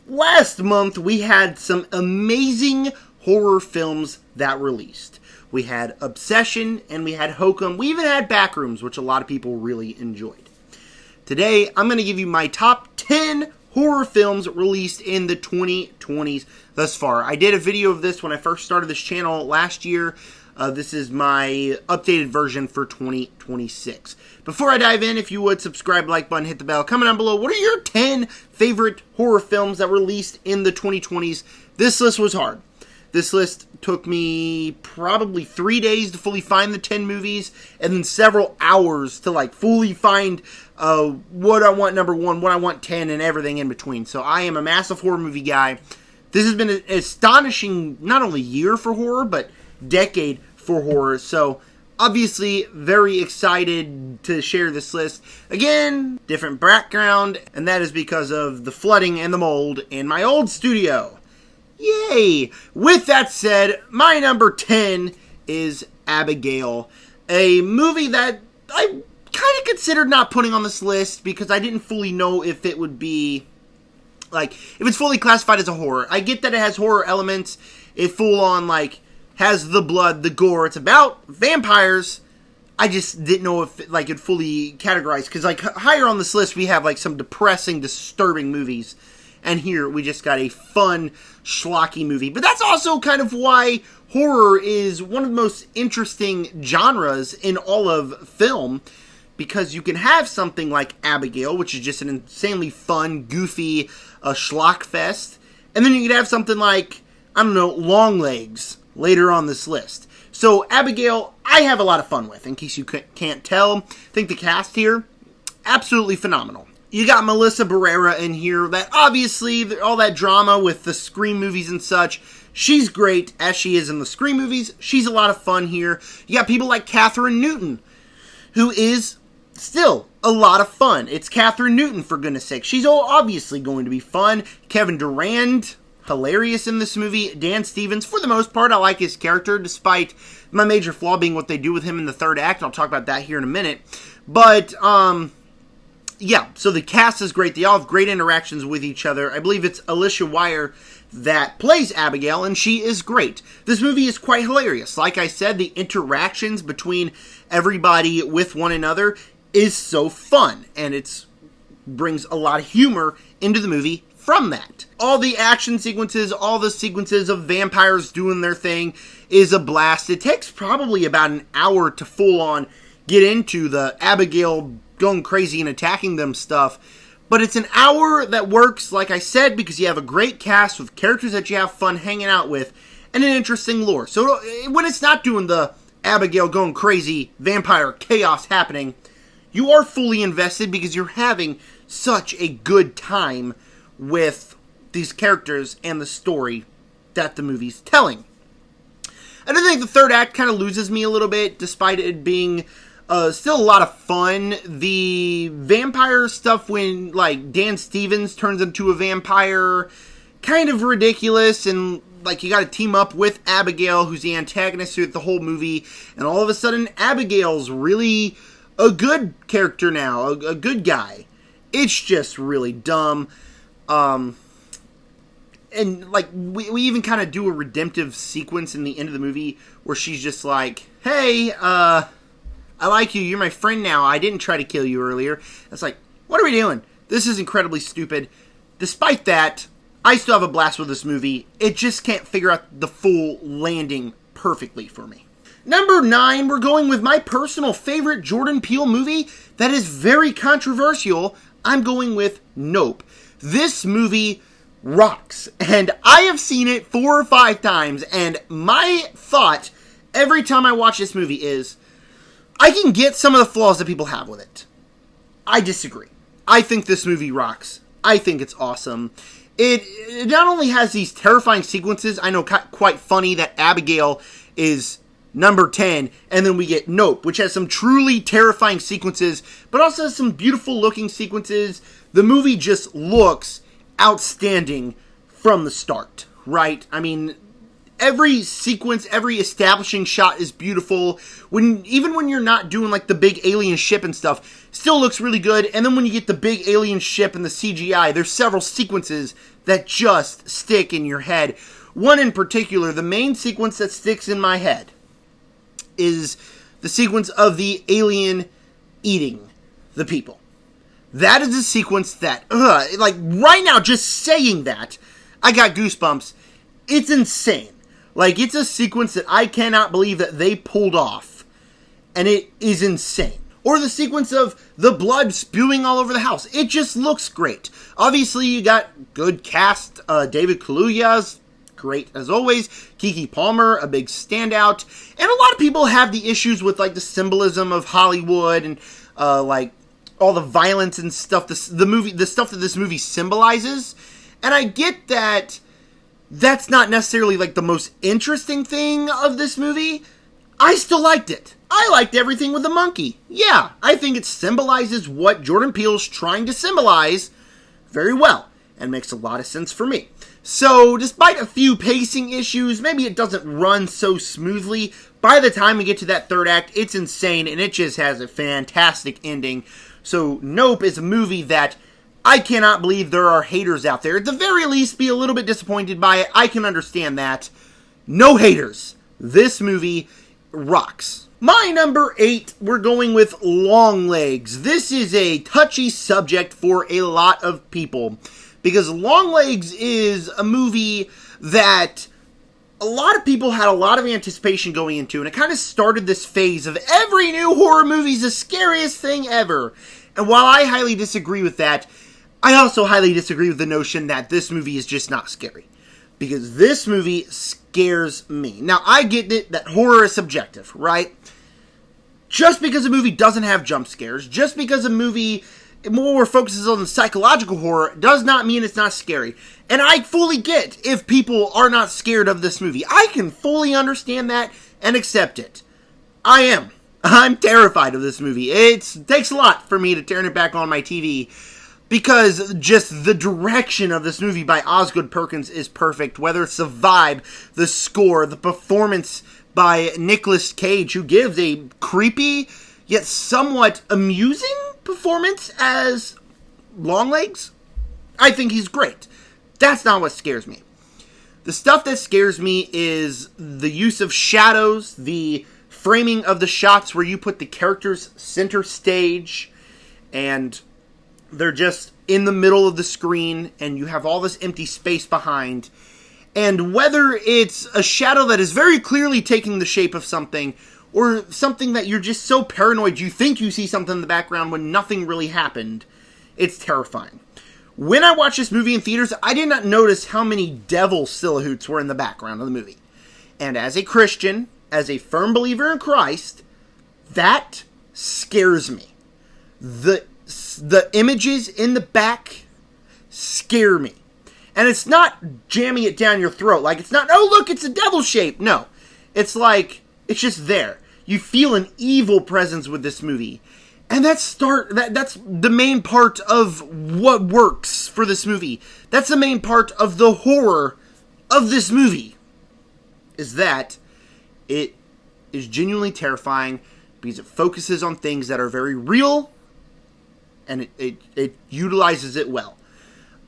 last month we had some amazing horror films that released. We had Obsession and we had Hokum. We even had Backrooms, which a lot of people really enjoyed. Today, I'm going to give you my top 10 horror films released in the 2020s thus far. I did a video of this when I first started this channel last year. This is my updated version for 2026. Before I dive in, if you would, subscribe, like button, hit the bell. Comment down below, what are your 10 favorite horror films that were released in the 2020s? This list was hard. This list took me probably 3 days to fully find the 10 movies, and then several hours to fully find what I want number 1, what I want 10, and everything in between. So I am a massive horror movie guy. This has been an astonishing, not only year for horror, but decade for horror. So obviously very excited to share this list. Again, different background, and that is because of the flooding and the mold in my old studio. Yay! With that said, my number 10 is Abigail, a movie that I kind of considered not putting on this list because I didn't fully know if it would be, if it's fully classified as a horror. I get that it has horror elements, it full on, has the blood, the gore, it's about vampires. I just didn't know if it fully categorized, because higher on this list we have some depressing, disturbing movies. And here, we just got a fun, schlocky movie. But that's also kind of why horror is one of the most interesting genres in all of film. Because you can have something like Abigail, which is just an insanely fun, goofy schlock fest. And then you can have something like, Longlegs later on this list. So, Abigail, I have a lot of fun with, in case you can't tell. I think the cast here, absolutely phenomenal. You got Melissa Barrera in here, that obviously, all that drama with the Scream movies and such, she's great as she is in the Scream movies. She's a lot of fun here. You got people like Katherine Newton, who is still a lot of fun. It's Katherine Newton, for goodness sake. She's obviously going to be fun. Kevin Durand, hilarious in this movie. Dan Stevens, for the most part, I like his character, despite my major flaw being what they do with him in the third act. I'll talk about that here in a minute. But, yeah, so the cast is great. They all have great interactions with each other. I believe it's Alicia Wire that plays Abigail, and she is great. This movie is quite hilarious. Like I said, the interactions between everybody with one another is so fun, and it brings a lot of humor into the movie from that. All the action sequences, all the sequences of vampires doing their thing is a blast. It takes probably about an hour to full on get into the Abigail going crazy and attacking them stuff. But it's an hour that works, like I said, because you have a great cast with characters that you have fun hanging out with and an interesting lore. So when it's not doing the Abigail going crazy vampire chaos happening, you are fully invested because you're having such a good time with these characters and the story that the movie's telling. I do think the third act kind of loses me a little bit, despite it being still a lot of fun. The vampire stuff when, Dan Stevens turns into a vampire, kind of ridiculous, and, you gotta team up with Abigail, who's the antagonist throughout the whole movie, and all of a sudden, Abigail's really a good character now, a good guy. It's just really dumb. And, we even kind of do a redemptive sequence in the end of the movie, where she's just like, hey, I like you, you're my friend now, I didn't try to kill you earlier. It's what are we doing? This is incredibly stupid. Despite that, I still have a blast with this movie. It just can't figure out the full landing perfectly for me. Number 9, we're going with my personal favorite Jordan Peele movie that is very controversial. I'm going with Nope. This movie rocks, and I have seen it 4 or 5 times, and my thought every time I watch this movie is, I can get some of the flaws that people have with it. I disagree. I think this movie rocks. I think it's awesome. It not only has these terrifying sequences, I know quite funny that Abigail is number 10, and then we get Nope, which has some truly terrifying sequences, but also has some beautiful looking sequences. The movie just looks outstanding from the start, right? I mean, Every sequence, every establishing shot is beautiful. Even when you're not doing like the big alien ship and stuff, still looks really good. And then when you get the big alien ship and the CGI, there's several sequences that just stick in your head. One in particular, the main sequence that sticks in my head is the sequence of the alien eating the people. That is a sequence that, like right now, just saying that, I got goosebumps. It's insane. Like, it's a sequence that I cannot believe that they pulled off. And it is insane. Or the sequence of the blood spewing all over the house. It just looks great. Obviously, you got good cast. David Kaluuya's great as always. Keke Palmer, a big standout. And a lot of people have the issues with, like, the symbolism of Hollywood and, like, all the violence and stuff. The stuff that this movie symbolizes. And I get that that's not necessarily like the most interesting thing of this movie. I still liked it. I liked everything with the monkey. Yeah, I think it symbolizes what Jordan Peele's trying to symbolize very well, and makes a lot of sense for me. So, despite a few pacing issues, maybe it doesn't run so smoothly, by the time we get to that third act, it's insane, and it just has a fantastic ending. So, Nope is a movie that I cannot believe there are haters out there. At the very least, be a little bit disappointed by it. I can understand that. No haters. This movie rocks. My number 8, we're going with Longlegs. This is a touchy subject for a lot of people, because Longlegs is a movie that a lot of people had a lot of anticipation going into, and it kind of started this phase of every new horror movie is the scariest thing ever. And while I highly disagree with that, I also highly disagree with the notion that this movie is just not scary. Because this movie scares me. Now, I get it that horror is subjective, right? Just because a movie doesn't have jump scares, just because a movie more focuses on the psychological horror, does not mean it's not scary. And I fully get if people are not scared of this movie. I can fully understand that and accept it. I am. I'm terrified of this movie. It takes a lot for me to turn it back on my TV. Because just the direction of this movie by Osgood Perkins is perfect. Whether it's the vibe, the score, the performance by Nicolas Cage, who gives a creepy yet somewhat amusing performance as Longlegs. I think he's great. That's not what scares me. The stuff that scares me is the use of shadows, the framing of the shots where you put the characters center stage, and they're just in the middle of the screen, and you have all this empty space behind. And whether it's a shadow that is very clearly taking the shape of something, or something that you're just so paranoid you think you see something in the background when nothing really happened, it's terrifying. When I watched this movie in theaters, I did not notice how many devil silhouettes were in the background of the movie. And as a Christian, as a firm believer in Christ, that scares me. The images in the back scare me. And it's not jamming it down your throat. Like, it's not, oh, look, it's a devil shape. No. It's like, it's just there. You feel an evil presence with this movie. And that's the main part of what works for this movie. That's the main part of the horror of this movie. Is that it is genuinely terrifying because it focuses on things that are very real, and it utilizes it well.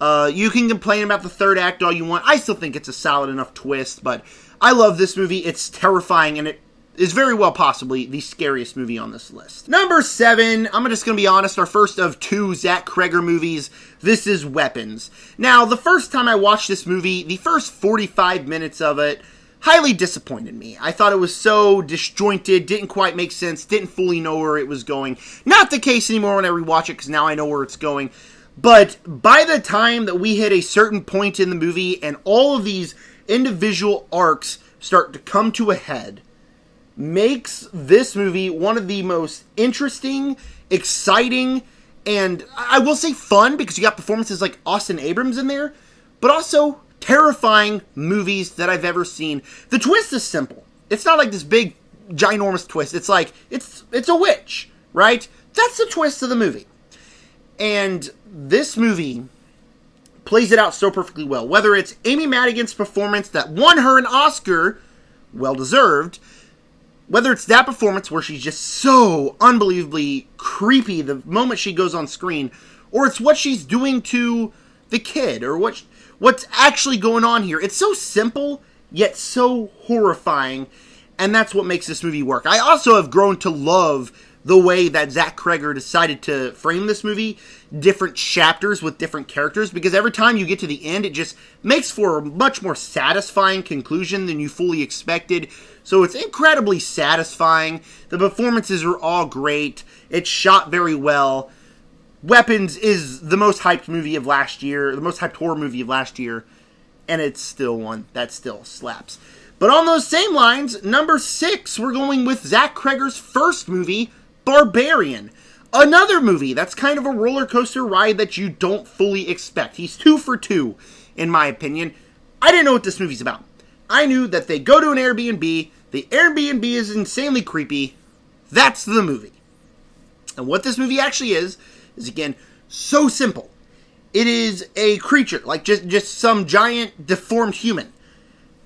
You can complain about the third act all you want. I still think it's a solid enough twist, but I love this movie. It's terrifying, and it is very well possibly the scariest movie on this list. Number 7, I'm just going to be honest, our first of 2 Zach Cregger movies. This is Weapons. Now, the first time I watched this movie, the first 45 minutes of it highly disappointed me. I thought it was so disjointed, didn't quite make sense, didn't fully know where it was going. Not the case anymore when I rewatch it, because now I know where it's going. But by the time that we hit a certain point in the movie and all of these individual arcs start to come to a head, makes this movie one of the most interesting, exciting, and I will say fun, because you got performances like Austin Abrams in there, but also terrifying movies that I've ever seen. The twist is simple. It's not like this big, ginormous twist. It's like, it's a witch, right? That's the twist of the movie. And this movie plays it out so perfectly well. Whether it's Amy Madigan's performance that won her an Oscar, well-deserved, whether it's that performance where she's just so unbelievably creepy the moment she goes on screen, or it's what she's doing to the kid, or what's actually going on here. It's so simple, yet so horrifying, and that's what makes this movie work. I also have grown to love the way that Zach Cregger decided to frame this movie, different chapters with different characters, because every time you get to the end, it just makes for a much more satisfying conclusion than you fully expected. So it's incredibly satisfying. The performances are all great. It's shot very well. Weapons is the most hyped movie of last year, the most hyped horror movie of last year, and it's still one that still slaps. But on those same lines, number 6, we're going with Zach Cregger's first movie, Barbarian. Another movie that's kind of a roller coaster ride that you don't fully expect. He's 2 for 2, in my opinion. I didn't know what this movie's about. I knew that they go to an Airbnb, the Airbnb is insanely creepy. That's the movie. And what this movie actually is again, so simple. It is a creature, like just some giant deformed human.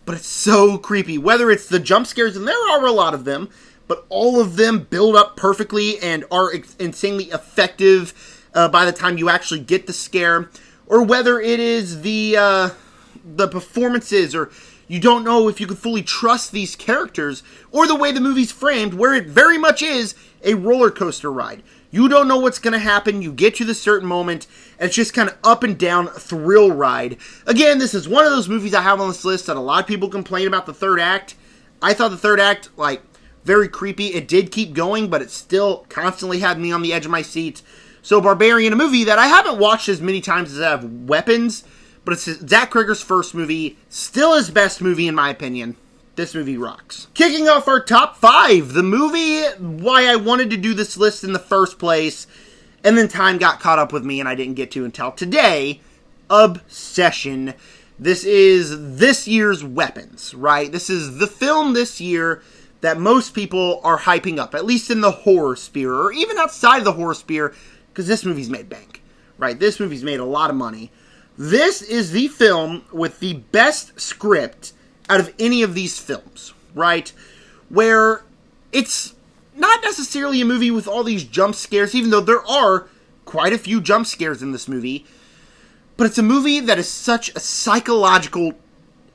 But it's so creepy. Whether it's the jump scares, and there are a lot of them, but all of them build up perfectly and are insanely effective by the time you actually get the scare, or whether it is the performances, or you don't know if you can fully trust these characters, or the way the movie's framed, where it very much is a roller coaster ride. You don't know what's going to happen. You get to the certain moment, and it's just kind of up and down thrill ride. Again, this is one of those movies I have on this list that a lot of people complain about the third act. I thought the third act, very creepy. It did keep going, but it still constantly had me on the edge of my seat. So Barbarian, a movie that I haven't watched as many times as I have Weapons, but it's Zach Cregger's first movie. Still his best movie, in my opinion. This movie rocks. Kicking off our top 5, the movie why I wanted to do this list in the first place, and then time got caught up with me and I didn't get to until today, Obsession. This is this year's Weapons, right? This is the film this year that most people are hyping up, at least in the horror sphere, or even outside of the horror sphere, because this movie's made bank, right? This movie's made a lot of money. This is the film with the best script out of any of these films, right? Where it's not necessarily a movie with all these jump scares, even though there are quite a few jump scares in this movie, but it's a movie that is such a psychological,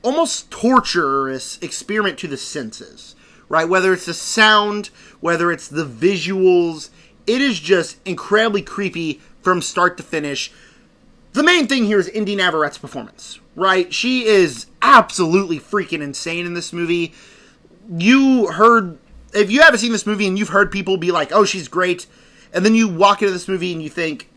almost torturous experiment to the senses, right? Whether it's the sound, whether it's the visuals, it is just incredibly creepy from start to finish. The main thing here is Indy Navarrette's performance, right? She is absolutely freaking insane in this movie. If you haven't seen this movie and you've heard people be like, oh, she's great, and then you walk into this movie and you think,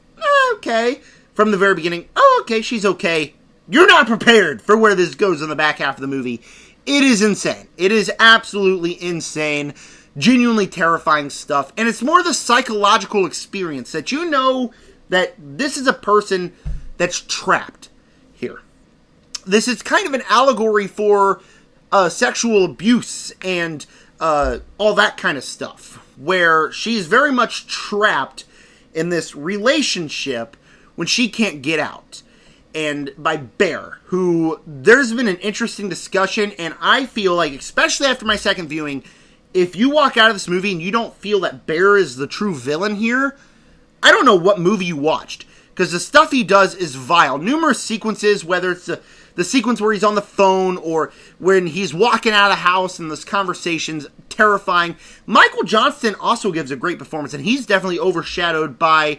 okay, from the very beginning, oh, okay, she's okay. You're not prepared for where this goes in the back half of the movie. It is insane. It is absolutely insane. Genuinely terrifying stuff. And it's more the psychological experience that you know that this is a person that's trapped here. This is kind of an allegory for sexual abuse and all that kind of stuff, where she's very much trapped in this relationship when she can't get out. And by Bear, who there's been an interesting discussion, and I feel like, especially after my second viewing, if you walk out of this movie and you don't feel that Bear is the true villain here, I don't know what movie you watched. Because the stuff he does is vile. Numerous sequences, whether it's the sequence where he's on the phone or when he's walking out of the house and this conversation's terrifying. Michael Johnston also gives a great performance, and he's definitely overshadowed by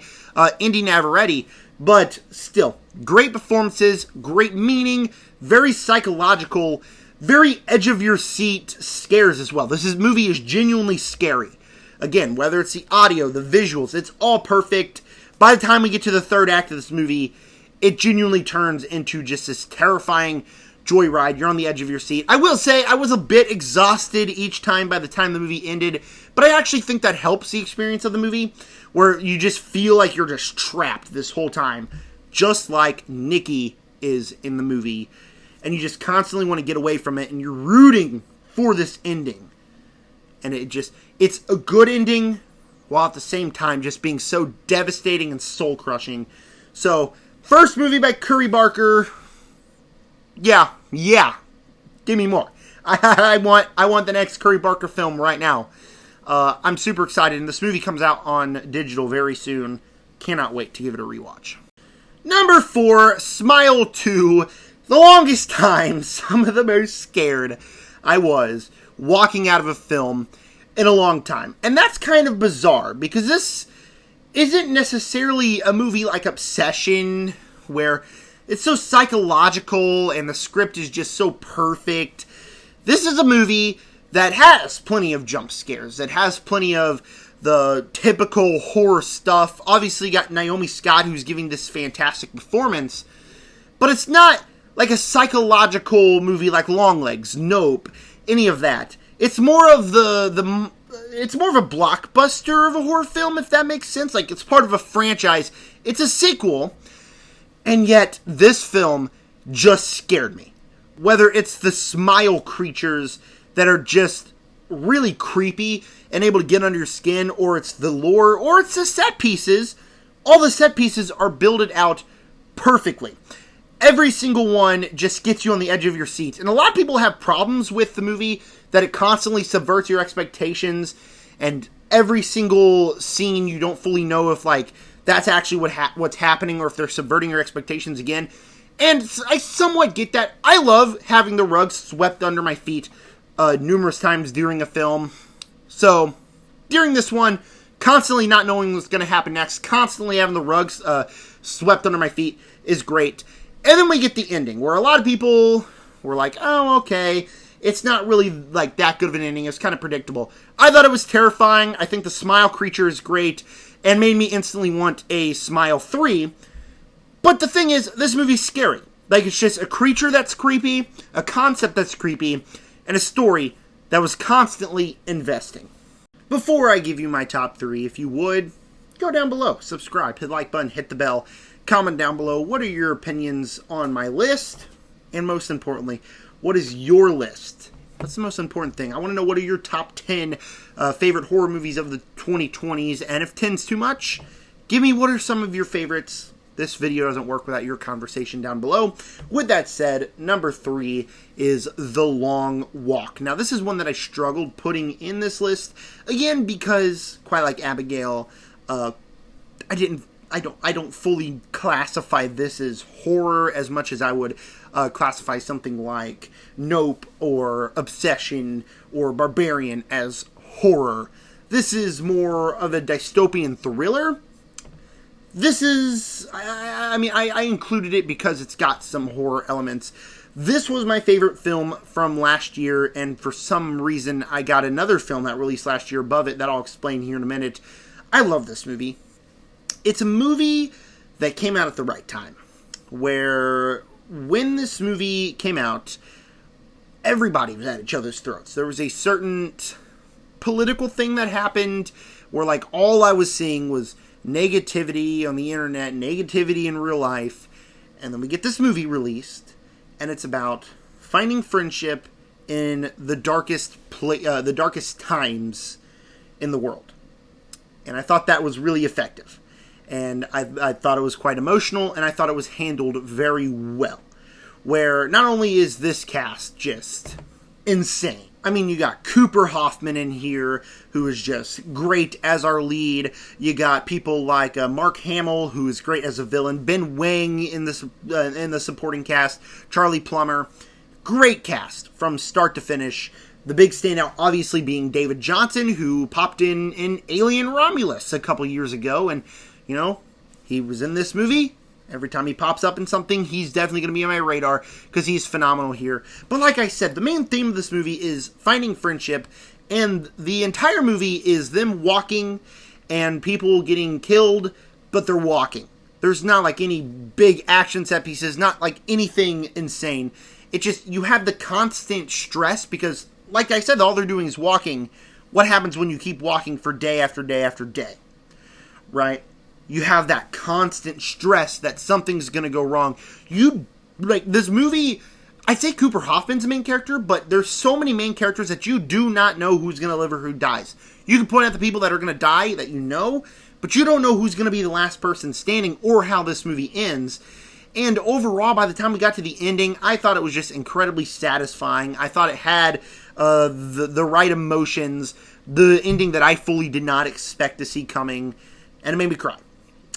Indy Navarrete. But still, great performances, great meaning, very psychological, very edge-of-your-seat scares as well. This movie is genuinely scary. Again, whether it's the audio, the visuals, it's all perfect. By the time we get to the third act of this movie, it genuinely turns into just this terrifying joyride. You're on the edge of your seat. I will say, I was a bit exhausted each time by the time the movie ended, but I actually think that helps the experience of the movie, where you just feel like you're just trapped this whole time, just like Nikki is in the movie, and you just constantly want to get away from it, and you're rooting for this ending. And it's a good ending, while at the same time just being so devastating and soul-crushing. So, First movie by Curry Barker. Yeah. Give me more. I want the next Curry Barker film right now. I'm super excited, and this movie comes out on digital very soon. Cannot wait to give it a rewatch. Number 4, Smile 2. The longest time, some of the most scared I was walking out of a film in a long time. And that's kind of bizarre, because this isn't necessarily a movie like Obsession, where it's so psychological and the script is just so perfect. This is a movie that has plenty of jump scares, that has plenty of the typical horror stuff. Obviously, you got Naomi Scott, who's giving this fantastic performance, but it's not like a psychological movie like Longlegs, Nope, any of that. It's more of it's more of a blockbuster of a horror film, if that makes sense. Like, it's part of a franchise. It's a sequel, and yet this film just scared me. Whether it's the smile creatures that are just really creepy and able to get under your skin, or it's the lore, or it's the set pieces. All the set pieces are builded out perfectly. Every single one just gets you on the edge of your seat. And a lot of people have problems with the movie, that it constantly subverts your expectations, and every single scene you don't fully know if, like, that's actually what's happening, or if they're subverting your expectations again. And I somewhat get that. I love having the rug swept under my feet numerous times during a film. So, during this one, constantly not knowing what's going to happen next, constantly having the rugs swept under my feet is great. And then we get the ending, where a lot of people were like, oh, okay, it's not really like that good of an ending, it's kind of predictable. I thought it was terrifying. I think the smile creature is great, and made me instantly want a Smile 3. But the thing is, this movie's scary. Like, it's just a creature that's creepy, a concept that's creepy, and a story that was constantly investing. Before I give you my top 3, if you would, go down below, subscribe, hit the like button, hit the bell, comment down below, what are your opinions on my list? And most importantly, what is your list? That's the most important thing. I want to know, what are your top 10 favorite horror movies of the 2020s? And if 10's too much, give me what are some of your favorites. This video doesn't work without your conversation down below. With that said, number 3 is The Long Walk. Now, this is one that I struggled putting in this list. Again, because, quite like Abigail, I don't fully classify this as horror as much as I would classify something like Nope or Obsession or Barbarian as horror. This is more of a dystopian thriller. This is, I included it because it's got some horror elements. This was my favorite film from last year, and for some reason I got another film that released last year above it that I'll explain here in a minute. I love this movie. It's a movie that came out at the right time, where when this movie came out, everybody was at each other's throats. There was a certain political thing that happened where, like, all I was seeing was negativity on the internet, negativity in real life, and then we get this movie released, and it's about finding friendship in the darkest times in the world. And I thought that was really effective. And I thought it was quite emotional, and I thought it was handled very well. Where not only is this cast just insane. I mean, you got Cooper Hoffman in here, who is just great as our lead. You got people like Mark Hamill, who is great as a villain. Ben Wang in the supporting cast. Charlie Plummer. Great cast from start to finish. The big standout obviously being David Johnson, who popped in Alien Romulus a couple years ago, and you know, he was in this movie. Every time he pops up in something, he's definitely going to be on my radar because he's phenomenal here. But like I said, the main theme of this movie is finding friendship, and the entire movie is them walking and people getting killed, but they're walking. There's not like any big action set pieces, not like anything insane. It just, you have the constant stress because, like I said, all they're doing is walking. What happens when you keep walking for day after day after day? Right? You have that constant stress that something's going to go wrong. This movie, I say Cooper Hoffman's the main character, but there's so many main characters that you do not know who's going to live or who dies. You can point out the people that are going to die that you know, but you don't know who's going to be the last person standing or how this movie ends. And overall, by the time we got to the ending, I thought it was just incredibly satisfying. I thought it had the right emotions, the ending that I fully did not expect to see coming, and it made me cry.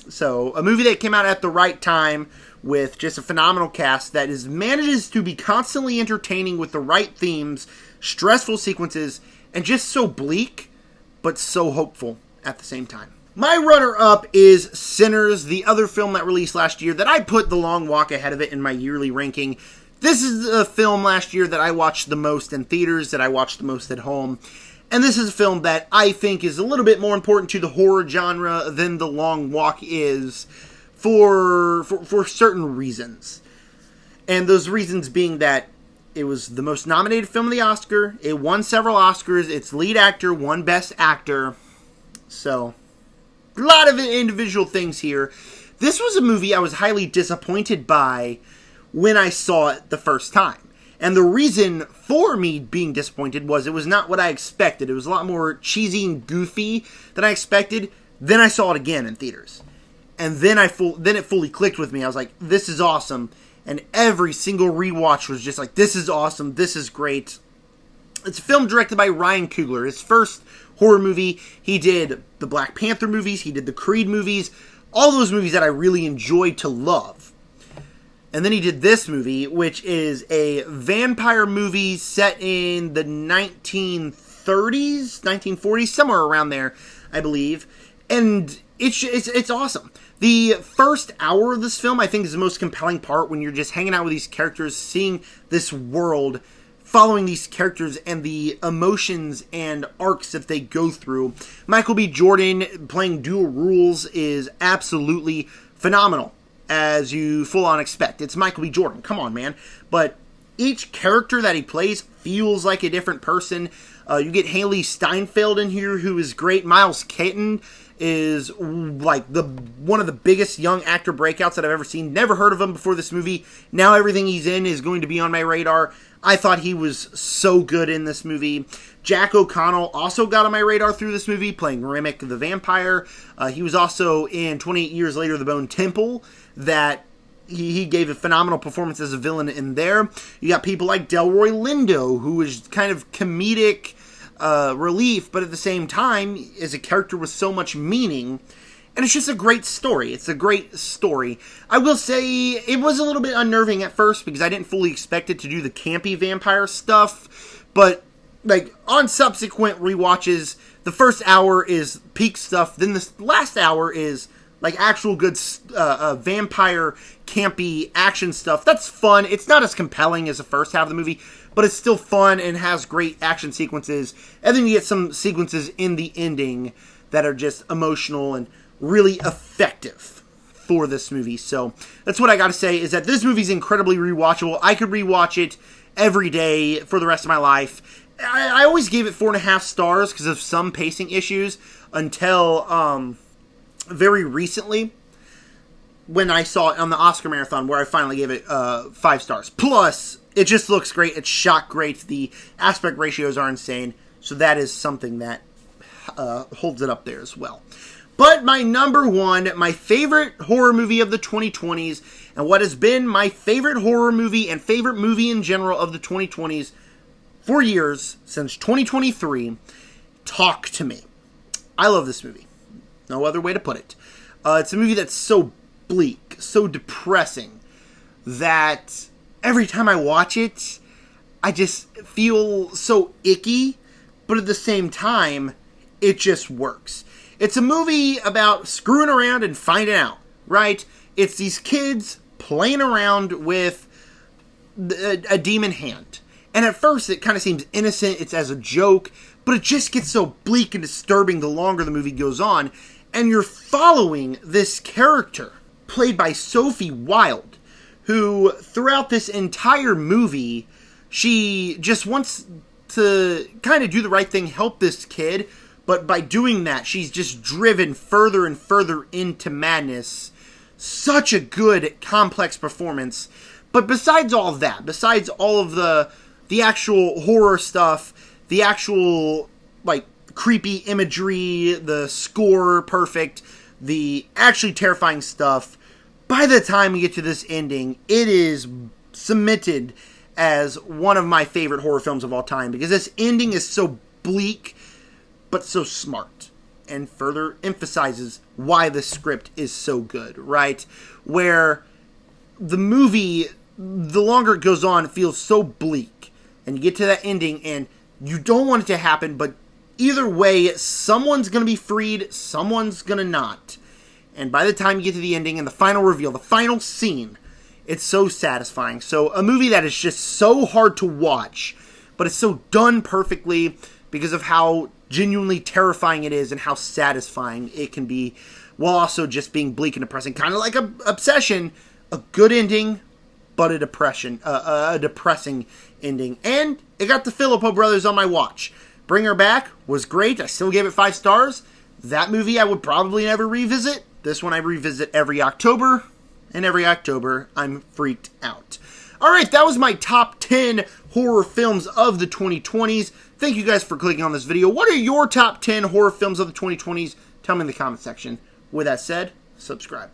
So, a movie that came out at the right time with just a phenomenal cast that manages to be constantly entertaining with the right themes, stressful sequences, and just so bleak, but so hopeful at the same time. My runner-up is Sinners, the other film that released last year that I put The Long Walk ahead of it in my yearly ranking. This is a film last year that I watched the most in theaters, that I watched the most at home. And this is a film that I think is a little bit more important to the horror genre than The Long Walk is for certain reasons. And those reasons being that it was the most nominated film of the Oscar, it won several Oscars, its lead actor won Best Actor. So, a lot of individual things here. This was a movie I was highly disappointed by when I saw it the first time. And the reason for me being disappointed was it was not what I expected. It was a lot more cheesy and goofy than I expected. Then I saw it again in theaters. And then it fully clicked with me. I was like, this is awesome. And every single rewatch was just like, this is awesome. This is great. It's a film directed by Ryan Coogler. His first horror movie. He did the Black Panther movies. He did the Creed movies. All those movies that I really enjoyed to love. And then he did this movie, which is a vampire movie set in the 1930s, 1940s, somewhere around there, I believe. And it's awesome. The first hour of this film, I think, is the most compelling part when you're just hanging out with these characters, seeing this world, following these characters and the emotions and arcs that they go through. Michael B. Jordan playing dual roles is absolutely phenomenal, as you full on expect. It's Michael B. Jordan. Come on, man. But each character that he plays feels like a different person. You get Haley Steinfeld in here, who is great. Miles Keaton is like one of the biggest young actor breakouts that I've ever seen. Never heard of him before this movie. Now everything he's in is going to be on my radar. I thought he was so good in this movie. Jack O'Connell also got on my radar through this movie, playing Remick the Vampire. He was also in 28 Years Later, The Bone Temple, that he gave a phenomenal performance as a villain in there. You got people like Delroy Lindo, who is kind of comedic relief, but at the same time is a character with so much meaning. And it's just a great story. It's a great story. I will say it was a little bit unnerving at first because I didn't fully expect it to do the campy vampire stuff. But like on subsequent rewatches, the first hour is peak stuff. Then the last hour is like actual good vampire campy action stuff. That's fun. It's not as compelling as the first half of the movie, but it's still fun and has great action sequences. And then you get some sequences in the ending that are just emotional and really effective for this movie. So that's what I gotta say, is that this movie's incredibly rewatchable. I could rewatch it every day for the rest of my life. I always gave it 4.5 stars because of some pacing issues until very recently when I saw it on the Oscar Marathon, where I finally gave it 5 stars. Plus, it just looks great. It's shot great. The aspect ratios are insane. So that is something that holds it up there as well. But my number one, my favorite horror movie of the 2020s, and what has been my favorite horror movie and favorite movie in general of the 2020s for years, since 2023, Talk to Me. I love this movie. No other way to put it. It's a movie that's so bleak, so depressing, that every time I watch it, I just feel so icky, but at the same time, it just works. It's a movie about screwing around and finding out, right? It's these kids playing around with a demon hand. And at first, it kind of seems innocent, it's as a joke, but it just gets so bleak and disturbing the longer the movie goes on. And you're following this character, played by Sophie Wilde, who, throughout this entire movie, she just wants to kind of do the right thing, help this kid, but by doing that, she's just driven further and further into madness. Such a good, complex performance. But besides all of that, besides all of the actual horror stuff, the actual, like, creepy imagery, the score perfect, the actually terrifying stuff. By the time we get to this ending, it is cemented as one of my favorite horror films of all time, because this ending is so bleak but so smart and further emphasizes why the script is so good, right? Where the movie, the longer it goes on, feels so bleak, and you get to that ending and you don't want it to happen, but either way, someone's going to be freed, someone's going to not. And by the time you get to the ending and the final reveal, the final scene, it's so satisfying. So a movie that is just so hard to watch, but it's so done perfectly because of how genuinely terrifying it is and how satisfying it can be, while also just being bleak and depressing. Kind of like Obsession, a good ending, but a depressing ending. And it got the Filippo brothers on my watch. Bring Her Back was great. I still gave it 5 stars. That movie I would probably never revisit. This one I revisit every October, and every October I'm freaked out. Alright, that was my top 10 horror films of the 2020s. Thank you guys for clicking on this video. What are your top 10 horror films of the 2020s? Tell me in the comment section. With that said, subscribe.